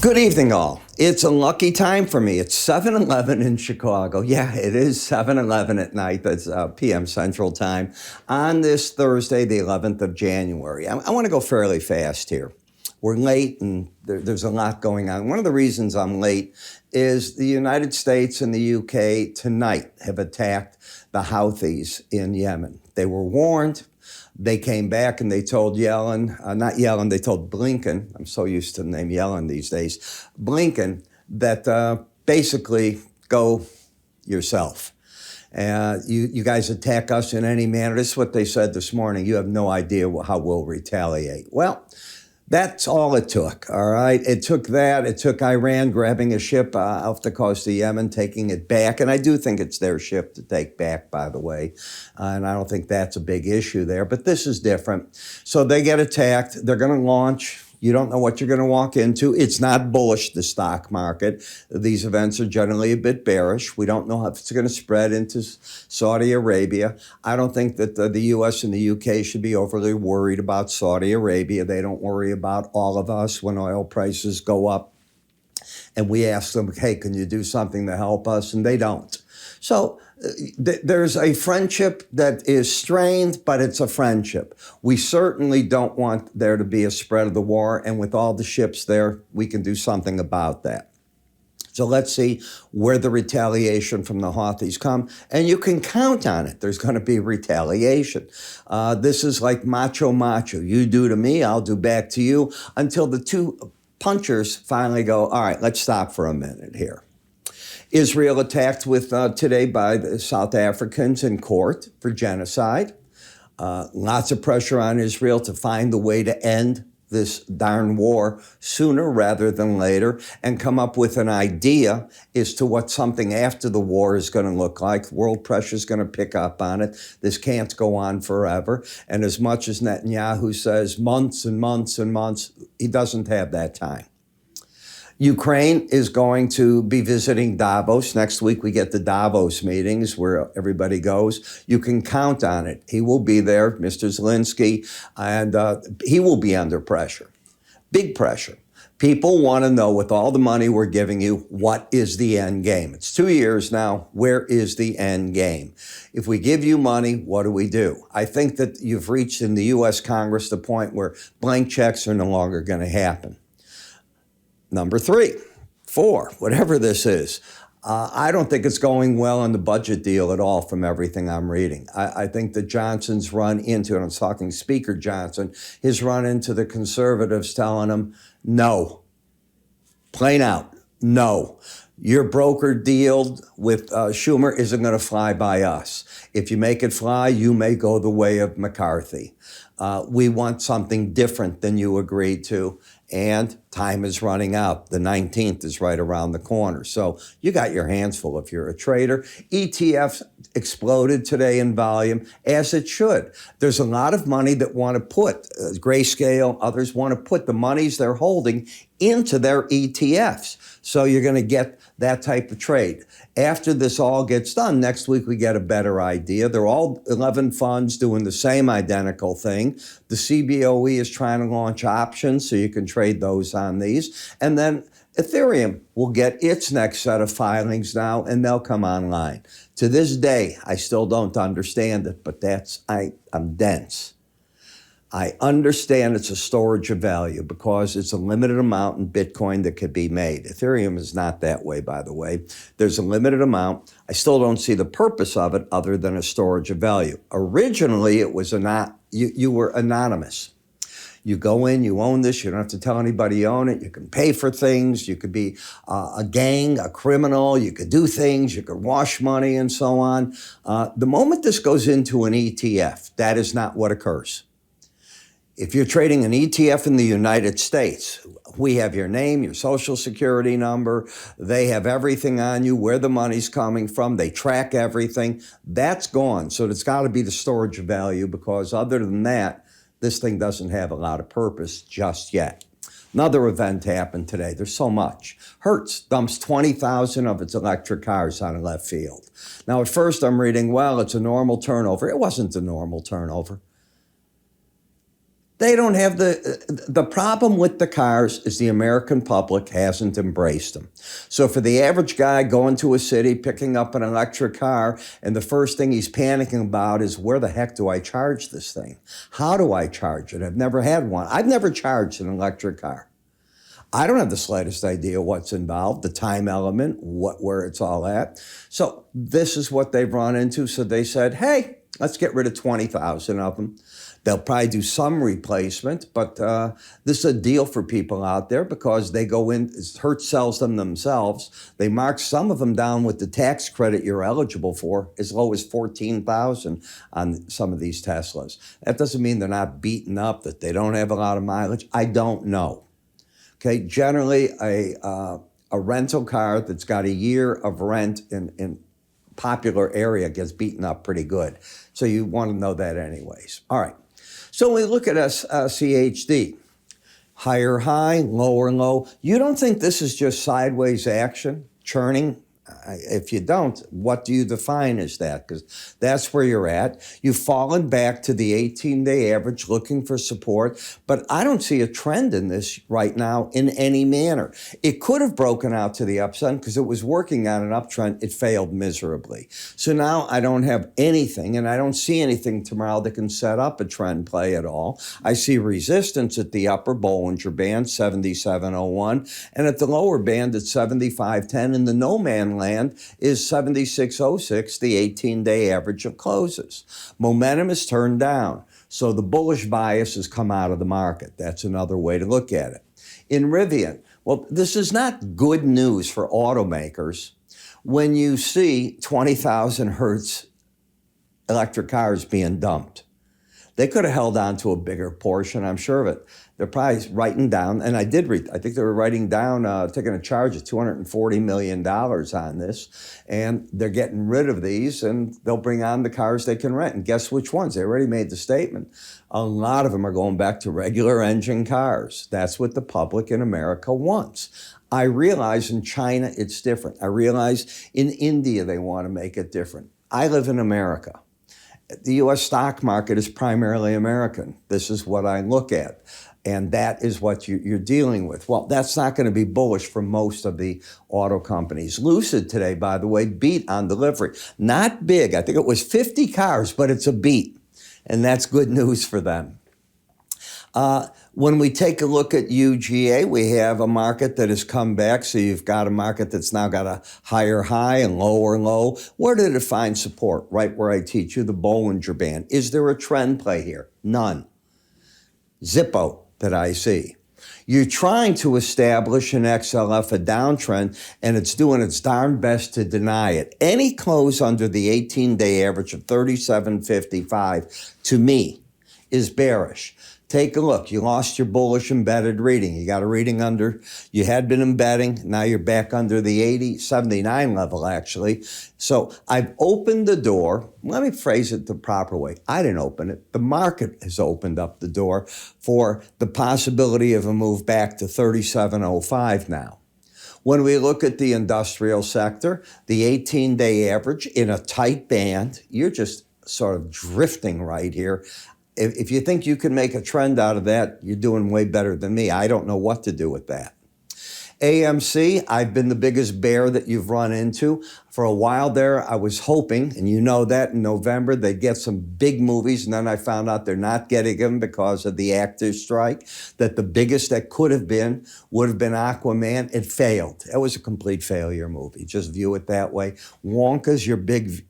Good evening, all. It's a lucky time for me. It's 7:11 in Chicago. Yeah, it is 7:11 at night. That's p.m. Central Time on this Thursday, the 11th of January. I want to go fairly fast here. We're late and there's a lot going on. One of the reasons I'm late is the United States and the UK tonight have attacked the Houthis in Yemen. They were warned. They came back and they told they told Blinken, I'm so used to the name Yellen these days, Blinken, that basically go yourself. You guys attack us in any manner. This is what they said this morning. You have no idea how we'll retaliate. Well, that's all it took, all right? It took that. It took Iran grabbing a ship off the coast of Yemen, taking it back. And I do think it's their ship to take back, by the way. And I don't think that's a big issue there. But this is different. So they get attacked. They're going to launch. You don't know what you're going to walk into. It's not bullish, the stock market. These events are generally a bit bearish. We don't know if it's going to spread into Saudi Arabia. I don't think that the U.S. and the U.K. should be overly worried about Saudi Arabia. They don't worry about all of us when oil prices go up. And we ask them, hey, can you do something to help us? And they don't. So there's a friendship that is strained, but it's a friendship. We certainly don't want there to be a spread of the war. And with all the ships there, we can do something about that. So let's see where the retaliation from the Houthis come. And you can count on it. There's going to be retaliation. This is like macho. You do to me, I'll do back to you, until the two punchers finally go, all right, let's stop for a minute here. Israel attacked today by the South Africans in court for genocide. Lots of pressure on Israel to find the way to end this darn war sooner rather than later and come up with an idea as to what something after the war is going to look like. World pressure is going to pick up on it. This can't go on forever. And as much as Netanyahu says months and months and months, he doesn't have that time. Ukraine is going to be visiting Davos. Next week, we get the Davos meetings where everybody goes. You can count on it. He will be there, Mr. Zelensky, and he will be under pressure, big pressure. People want to know, with all the money we're giving you, what is the end game? It's 2 years now. Where is the end game? If we give you money, what do? I think that you've reached in the U.S. Congress the point where blank checks are no longer going to happen. Number 3, 4, whatever this is, I don't think it's going well on the budget deal at all from everything I'm reading. I think that Johnson's run into, and I'm talking Speaker Johnson, his run into the conservatives telling him, no, plain out, no. Your broker deal with Schumer isn't going to fly by us. If you make it fly, you may go the way of McCarthy. We want something different than you agreed to. And time is running out. The 19th is right around the corner. So you got your hands full if you're a trader. ETFs exploded today in volume, as it should. There's a lot of money that want to put, Grayscale, others want to put the monies they're holding into their ETFs. So you're going to get that type of trade. After this all gets done, next week we get a better idea. They're all 11 funds doing the same identical thing. The CBOE is trying to launch options so you can trade those on these. And then Ethereum will get its next set of filings now, and they'll come online. To this day, I still don't understand it, but I'm dense. I understand it's a storage of value because it's a limited amount in Bitcoin that could be made. Ethereum is not that way, by the way. There's a limited amount. I still don't see the purpose of it other than a storage of value. Originally, it was you were anonymous. You go in, you own this, you don't have to tell anybody you own it, you can pay for things, you could be a gang, a criminal, you could do things, you could wash money and so on. The moment this goes into an ETF, that is not what occurs. If you're trading an ETF in the United States, we have your name, your social security number. They have everything on you, where the money's coming from. They track everything. That's gone. So it's got to be the storage of value because other than that, this thing doesn't have a lot of purpose just yet. Another event happened today. There's so much. Hertz dumps 20,000 of its electric cars on left field. Now, at first I'm reading, well, it's a normal turnover. It wasn't a normal turnover. They don't have the problem with the cars is the American public hasn't embraced them. So for the average guy going to a city, picking up an electric car, and the first thing he's panicking about is, where the heck do I charge this thing? How do I charge it? I've never had one. I've never charged an electric car. I don't have the slightest idea what's involved, the time element, where it's all at. So this is what they've run into. So they said, hey, let's get rid of 20,000 of them. They'll probably do some replacement, but this is a deal for people out there because they go in, Hertz sells them themselves. They mark some of them down with the tax credit you're eligible for, as low as $14,000 on some of these Teslas. That doesn't mean they're not beaten up, that they don't have a lot of mileage. I don't know. Okay, generally a rental car that's got a year of rent in popular area gets beaten up pretty good. So you want to know that anyways. All right. So when we look at CHD, higher high, lower low, you don't think this is just sideways action, churning? If you don't, what do you define as that? Because that's where you're at. You've fallen back to the 18-day average looking for support, but I don't see a trend in this right now in any manner. It could have broken out to the upside because it was working on an uptrend. It failed miserably. So now I don't have anything, and I don't see anything tomorrow that can set up a trend play at all. I see resistance at the upper Bollinger Band, 77.01, and at the lower band at 75.10, and the no man land is 76.06, the 18-day average of closes. Momentum is turned down, so the bullish bias has come out of the market. That's another way to look at it. In Rivian, well, this is not good news for automakers when you see 20,000 Hertz electric cars being dumped. They could have held on to a bigger portion, I'm sure of it. They're probably writing down, and I did read, I think they were writing down, taking a charge of $240 million on this, and they're getting rid of these, and they'll bring on the cars they can rent. And guess which ones? They already made the statement. A lot of them are going back to regular engine cars. That's what the public in America wants. I realize in China it's different. I realize in India they want to make it different. I live in America. The U.S. stock market is primarily American. This is what I look at. And that is what you're dealing with. Well, that's not going to be bullish for most of the auto companies. Lucid today, by the way, beat on delivery. Not big. I think it was 50 cars, but it's a beat. And that's good news for them. When we take a look at UGA, we have a market that has come back. So you've got a market that's now got a higher high and lower low. Where did it find support? Right where I teach you, the Bollinger Band. Is there a trend play here? None. Zippo that I see. You're trying to establish an XLF, a downtrend, and it's doing its darn best to deny it. Any close under the 18-day average of 37.55, to me, is bearish. Take a look. You lost your bullish embedded reading. You got a reading under, you had been embedding. Now you're back under the 79 level, actually. So I've opened the door. Let me phrase it the proper way. I didn't open it. The market has opened up the door for the possibility of a move back to 37.05 now. When we look at the industrial sector, the 18-day average in a tight band, you're just sort of drifting right here. If you think you can make a trend out of that, you're doing way better than me. I don't know what to do with that. AMC, I've been the biggest bear that you've run into. For a while there, I was hoping, and you know that in November, they'd get some big movies, and then I found out they're not getting them because of the actors' strike, that the biggest that could have been would have been Aquaman. It failed. It was a complete failure movie. Just view it that way. Wonka's your big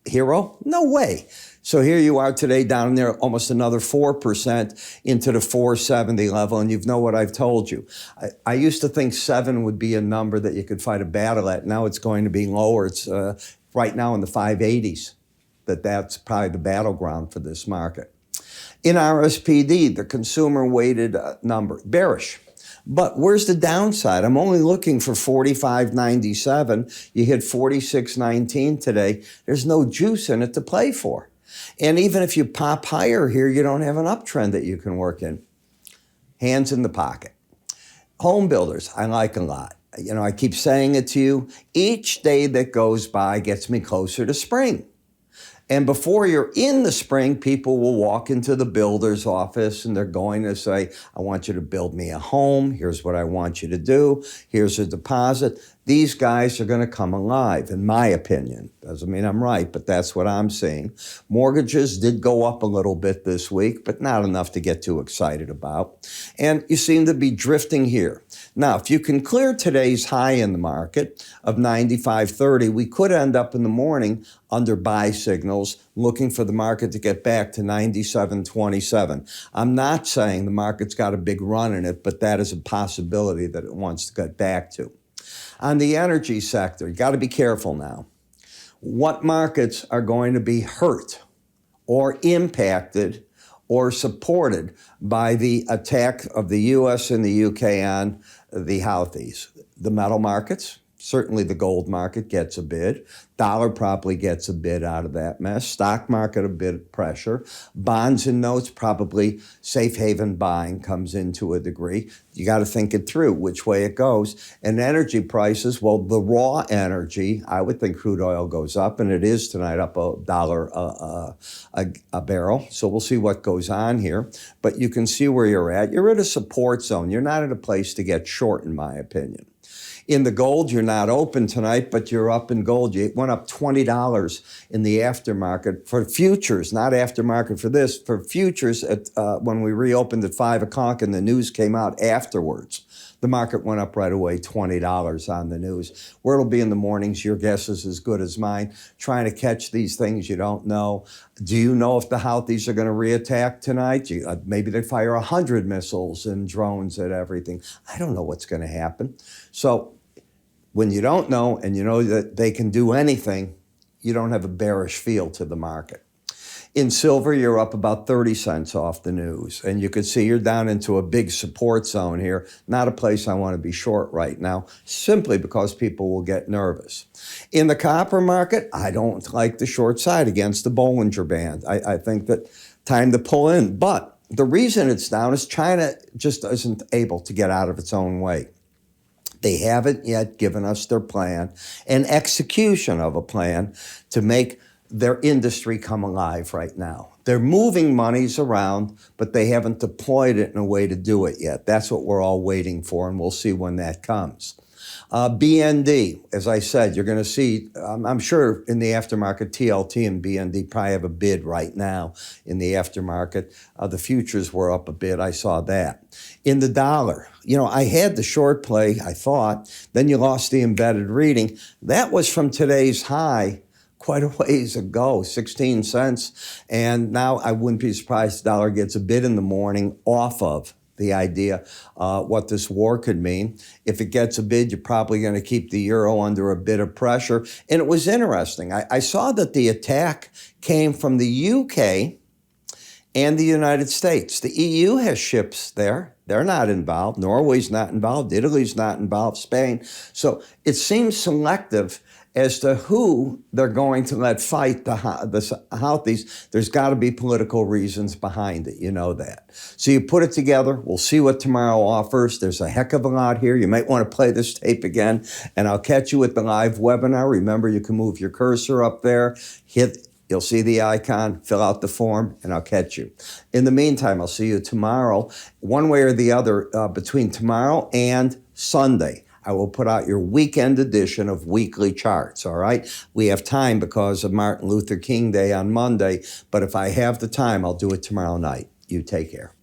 hero? No way. So here you are today down there, almost another 4% into the 470 level, and you know what I've told you. I used to think 7 would be a number that you could fight a battle at. Now it's going to be lower. It's right now in the 580s. That's probably the battleground for this market. In our SPD, the consumer-weighted number, bearish. But where's the downside? I'm only looking for 45.97. You hit 46.19 today. There's no juice in it to play for. And even if you pop higher here, you don't have an uptrend that you can work in. Hands in the pocket. Home builders, I like a lot. You know, I keep saying it to you. Each day that goes by gets me closer to spring. And before you're in the spring, people will walk into the builder's office and they're going to say, I want you to build me a home. Here's what I want you to do. Here's a deposit. These guys are going to come alive, in my opinion. Doesn't mean I'm right, but that's what I'm seeing. Mortgages did go up a little bit this week, but not enough to get too excited about. And you seem to be drifting here. Now, if you can clear today's high in the market of 95.30, we could end up in the morning under buy signals, looking for the market to get back to 97.27. I'm not saying the market's got a big run in it, but that is a possibility that it wants to get back to. On the energy sector, you got to be careful now. What markets are going to be hurt or impacted or supported by the attack of the U.S. and the U.K. on the Houthis? The metal markets. Certainly the gold market gets a bid. Dollar probably gets a bid out of that mess. Stock market a bit of pressure. Bonds and notes, probably safe haven buying comes in to a degree. You got to think it through which way it goes. And energy prices, well, the raw energy, I would think crude oil goes up, and it is tonight up $1 a barrel. So we'll see what goes on here. But you can see where you're at. You're in a support zone. You're not in a place to get short, in my opinion. In the gold, you're not open tonight, but you're up in gold. You went up $20 in the aftermarket for futures, not aftermarket for this, for futures when we reopened at 5 o'clock and the news came out afterwards. The market went up right away, $20 on the news. Where it'll be in the mornings, your guess is as good as mine. Trying to catch these things you don't know. Do you know if the Houthis are going to reattack tonight? Maybe they fire 100 missiles and drones at everything. I don't know what's going to happen. So when you don't know and you know that they can do anything, you don't have a bearish feel to the market. In silver, you're up about 30 cents off the news. And you can see you're down into a big support zone here. Not a place I want to be short right now, simply because people will get nervous. In the copper market, I don't like the short side against the Bollinger Band. I think that time to pull in. But the reason it's down is China just isn't able to get out of its own way. They haven't yet given us their plan and execution of a plan to make their industry come alive right now. They're moving monies around, but they haven't deployed it in a way to do it yet. That's what we're all waiting for, and we'll see when that comes. BND, as I said, you're going to see, I'm sure in the aftermarket, TLT and BND probably have a bid right now in the aftermarket. The futures were up a bit. I saw that. In the dollar, I had the short play, I thought. Then you lost the embedded reading. That was from today's high quite a ways ago, 16 cents. And now I wouldn't be surprised the dollar gets a bid in the morning off of the idea what this war could mean. If it gets a bid, you're probably going to keep the euro under a bit of pressure. And it was interesting. I saw that the attack came from the UK and the United States. The EU has ships there. They're not involved. Norway's not involved. Italy's not involved. Spain. So it seems selective as to who they're going to let fight the Houthis. There's got to be political reasons behind it. You know that. So you put it together. We'll see what tomorrow offers. There's a heck of a lot here. You might want to play this tape again, and I'll catch you at the live webinar. Remember, you can move your cursor up there, you'll see the icon, fill out the form, and I'll catch you. In the meantime, I'll see you tomorrow. One way or the other, between tomorrow and Sunday, I will put out your weekend edition of weekly charts, all right? We have time because of Martin Luther King Day on Monday, but if I have the time, I'll do it tomorrow night. You take care.